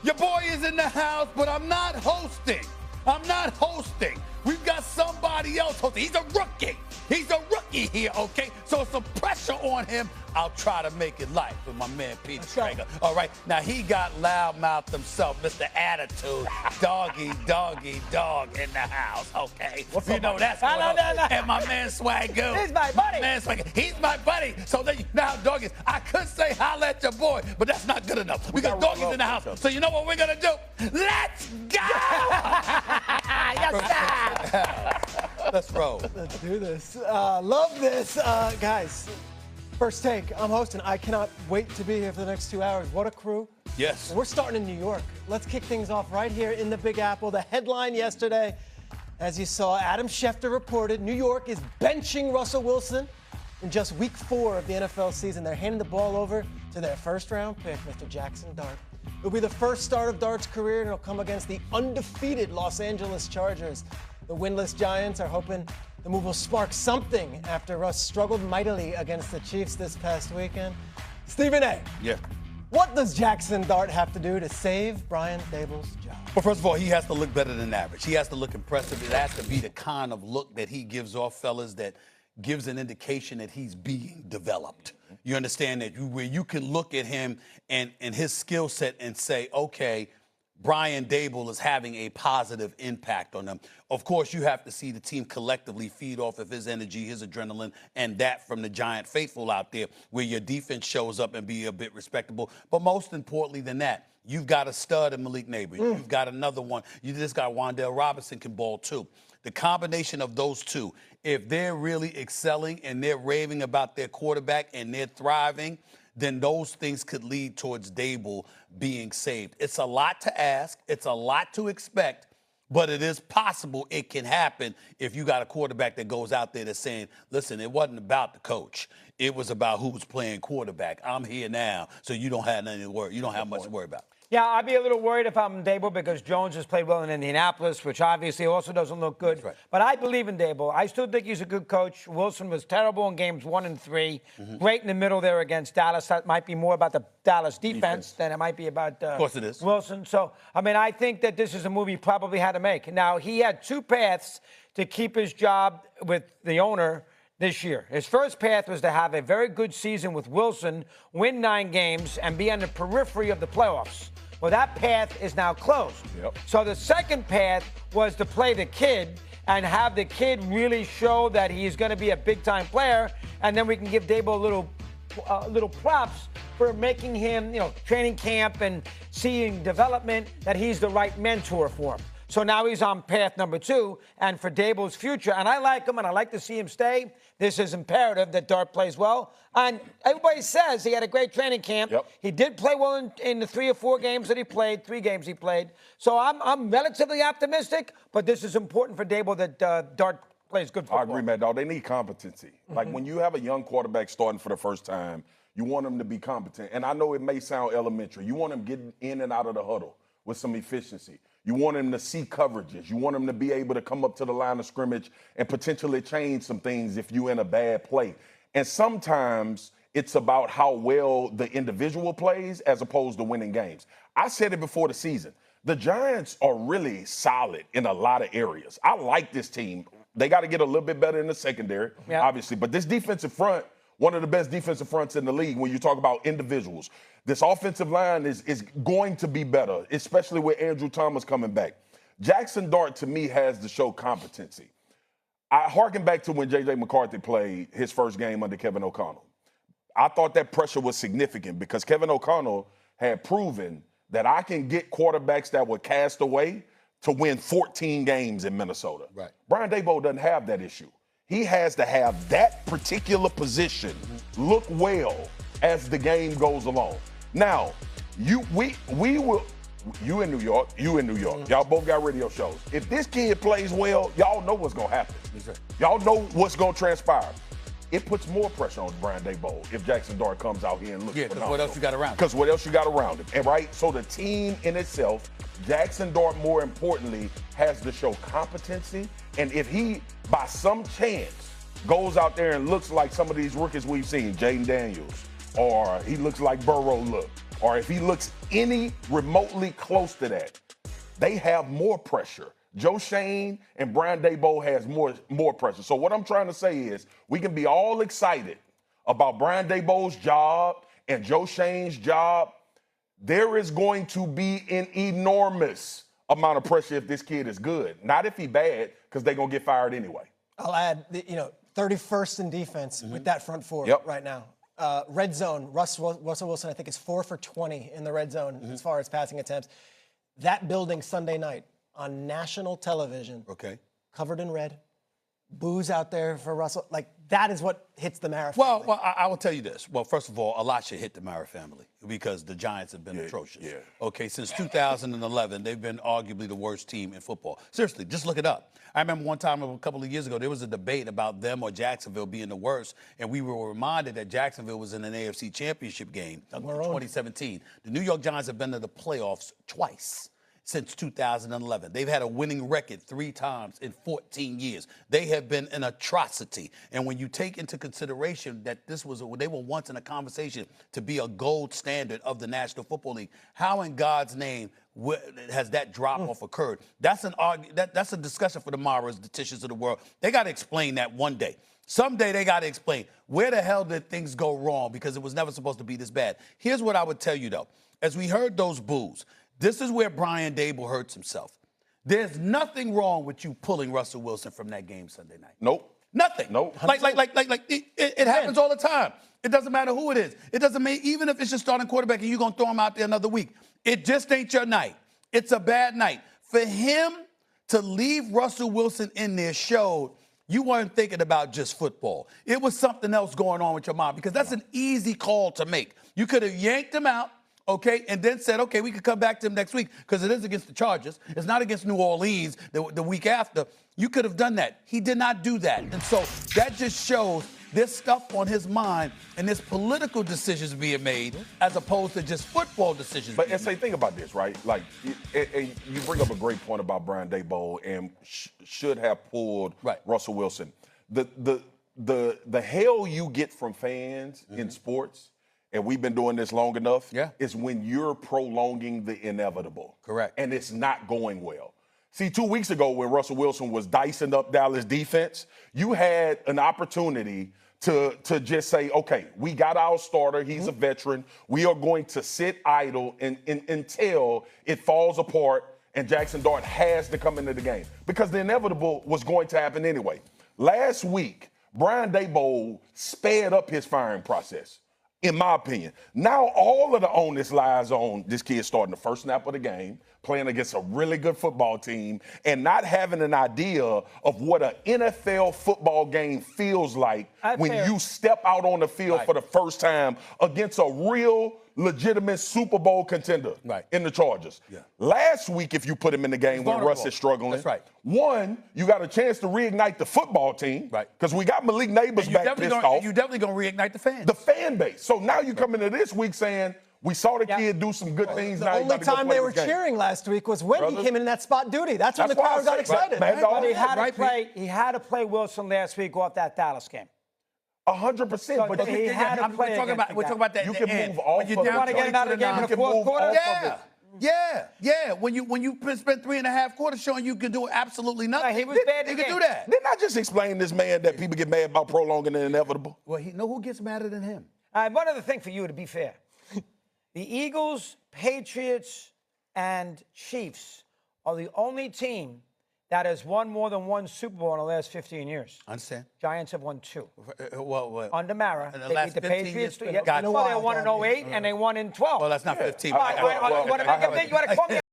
Your boy is in the house, but I'm not hosting. We've got somebody else hosting. He's a rookie. He's a rookie here, okay? So some pressure on him. I'll try to make it light with my man Peter Traeger. All right, now he got loudmouth himself, Mr. Attitude, dog in the house, okay? What's you up, know that's going on. And my man Swagoo. He's my buddy. He's my buddy. So now, doggies, I could say holla at your boy, but that's not good enough. We got doggies in the house. So you know what we're gonna do? Let's go! Yes, sir! Let's roll. Let's do this. Love this. Guys, first take. I'm hosting. I cannot wait to be here for the next 2 hours. What a crew. Yes. We're starting in New York. Let's kick things off right here in the Big Apple. The headline yesterday, as you saw, Adam Schefter reported, New York is benching Russell Wilson in just week 4 of the NFL season. They're handing the ball over to their first-round pick, Mr. Jaxson Dart. It'll be the first start of Dart's career, and it'll come against the undefeated Los Angeles Chargers. The winless Giants are hoping the move will spark something after Russ struggled mightily against the Chiefs this past weekend. Stephen A. Yeah. What does Jaxson Dart have to do to save Brian Daboll's job? Well, first of all, he has to look better than average. He has to look impressive. It has to be the kind of look that he gives off, fellas, that gives an indication that he's being developed. You understand that where you can look at him and his skill set and say, okay, Brian Daboll is having a positive impact on them. Of course, you have to see the team collectively feed off of his energy, his adrenaline, and that from the Giant faithful out there, where your defense shows up and be a bit respectable. But most importantly than that, you've got a stud in Malik Neighbors. You've got another one. You just got Wan'Dale Robinson can ball too. The combination of those two, if they're really excelling and they're raving about their quarterback and they're thriving, then those things could lead towards Daboll being saved. It's a lot to ask. It's a lot to expect, but it is possible it can happen if you got a quarterback that goes out there that's saying, listen, it wasn't about the coach. It was about who was playing quarterback. I'm here now, so you don't have nothing to worry. You don't have much to worry about. Yeah, I'd be a little worried if I'm Daboll because Jones has played well in Indianapolis, which obviously also doesn't look good. Right. But I believe in Daboll. I still think he's a good coach. Wilson was terrible in games 1 and 3. Great in the middle there against Dallas. That might be more about the Dallas defense than it might be about of course it is. Wilson. So, I mean, I think that this is a move he probably had to make. Now, he had 2 paths to keep his job with the owner this year. His first path was to have a very good season with Wilson, win 9 games, and be on the periphery of the playoffs. Well, that path is now closed. Yep. So the second path was to play the kid and have the kid really show that he's going to be a big-time player, and then we can give Daboll a little props for making him, training camp and seeing development, that he's the right mentor for him. So now he's on path number 2, and for Daboll's future, and I like him, and I like to see him stay. This is imperative that Dart plays well. And everybody says he had a great training camp. Yep. He did play well in the 3 or 4 games that he played, 3 games he played. So I'm relatively optimistic, but this is important for Daboll that Dart plays good football. I agree, Mad Dog. They need competency. Like when you have a young quarterback starting for the first time, you want him to be competent. And I know it may sound elementary. You want him getting in and out of the huddle with some efficiency. You want him to see coverages. You want him to be able to come up to the line of scrimmage and potentially change some things if you're in a bad play. And sometimes it's about how well the individual plays as opposed to winning games. I said it before the season. The Giants are really solid in a lot of areas. I like this team. They got to get a little bit better in the secondary, obviously. But this defensive front, one of the best defensive fronts in the league when you talk about individuals. This offensive line is going to be better, especially with Andrew Thomas coming back. Jaxson Dart, to me, has to show competency. I harken back to when J.J. McCarthy played his first game under Kevin O'Connell. I thought that pressure was significant because Kevin O'Connell had proven that I can get quarterbacks that were cast away to win 14 games in Minnesota. Right. Brian Daboll doesn't have that issue. He has to have that particular position look well as the game goes along. Now, you in New York, Y'all both got radio shows. If this kid plays well, y'all know what's going to happen. Right. Y'all know what's going to transpire. It puts more pressure on Brian Daboll if Jaxson Dart comes out here and looks phenomenal. Because what else you got around him? Because what else you got around him, and right? So the team in itself, Jaxson Dart, more importantly, has to show competency. And if he, by some chance, goes out there and looks like some of these rookies we've seen, Jaden Daniels, or he looks like Burrow look, or if he looks any remotely close to that, they have more pressure. Joe Shane and Brian Daboll has more pressure. So what I'm trying to say is we can be all excited about Brian Daboll's job and Joe Shane's job. There is going to be an enormous amount of pressure if this kid is good. Not if he bad, because they're going to get fired anyway. I'll add, 31st in defense with that front four right now. Red zone, Russell Wilson, I think, is 4 for 20 in the red zone as far as passing attempts. That building Sunday night on national television, covered in red, boos out there for Russell. Like, that is what hits the Mara family. Well, I will tell you this. Well, first of all, a lot should hit the Mara family because the Giants have been atrocious. Yeah. Okay, since 2011, they've been arguably the worst team in football. Seriously, just look it up. I remember one time a couple of years ago, there was a debate about them or Jacksonville being the worst, and we were reminded that Jacksonville was in an AFC championship game in 2017. The New York Giants have been to the playoffs twice since 2011. They've had a winning record 3 times in 14 years. They have been an atrocity. And when you take into consideration that they were once in a conversation to be a gold standard of the National Football League, how in God's name has that drop-off occurred? That's a discussion for the Maras, the Tishes of the world. They got to explain that one day. Someday they got to explain where the hell did things go wrong, because it was never supposed to be this bad. Here's what I would tell you, though. As we heard those boos, this is where Brian Daboll hurts himself. There's nothing wrong with you pulling Russell Wilson from that game Sunday night. Nope. Nothing. Nope. It happens all the time. It doesn't matter who it is. It doesn't mean, even if it's your starting quarterback and you're going to throw him out there another week, it just ain't your night. It's a bad night. For him to leave Russell Wilson in there showed you weren't thinking about just football. It was something else going on with your mind, because that's an easy call to make. You could have yanked him out, and then said, we could come back to him next week, because it is against the Chargers. It's not against New Orleans the week after. You could have done that. He did not do that. And so that just shows there's stuff on his mind, and there's political decisions being made as opposed to just football decisions. But say, think about this, right? Like, you bring up a great point about Brian Daboll and should have pulled Russell Wilson. The hell you get from fans in sports, and we've been doing this long enough, is when you're prolonging the inevitable. Correct. And it's not going well. See, 2 weeks ago when Russell Wilson was dicing up Dallas defense, you had an opportunity to just say, okay, we got our starter. He's a veteran. We are going to sit idle until it falls apart and Jaxson Dart has to come into the game, because the inevitable was going to happen anyway. Last week, Brian Daboll sped up his firing process, in my opinion. Now all of the onus lies on this kid starting the first snap of the game, playing against a really good football team, and not having an idea of what an NFL football game feels like when you step out on the field for the first time against a real, legitimate Super Bowl contender in the Chargers. Last week, if you put him in the game when Russ is struggling, one, you got a chance to reignite the football team, because we got Malik Neighbors back pissed off. You're definitely going to reignite the fans. The fan base. So now you come into this week saying, we saw the kid do some good things. The only time they were cheering last week was when he came in that spot duty. That's when the crowd got excited. But he had to play Wilson last week off that Dallas game. 100%. But he had to play. We're talking about that. You can move off of it. You want to get him out of the game in the fourth quarter? Yeah. When you spend 3.5 quarters showing you can do absolutely nothing, he was bad. He could do that. Didn't I just explain this man that people get mad about prolonging the inevitable? Well, know who gets madder than him? One other thing for you, to be fair. The Eagles, Patriots, and Chiefs are the only team that has won more than one Super Bowl in the last 15 years. Understand? Giants have won 2. Well, under Mara, in the they last beat the 15 Patriots. years? They won in 08 and they won in 12. Well, that's not 15. You want to call me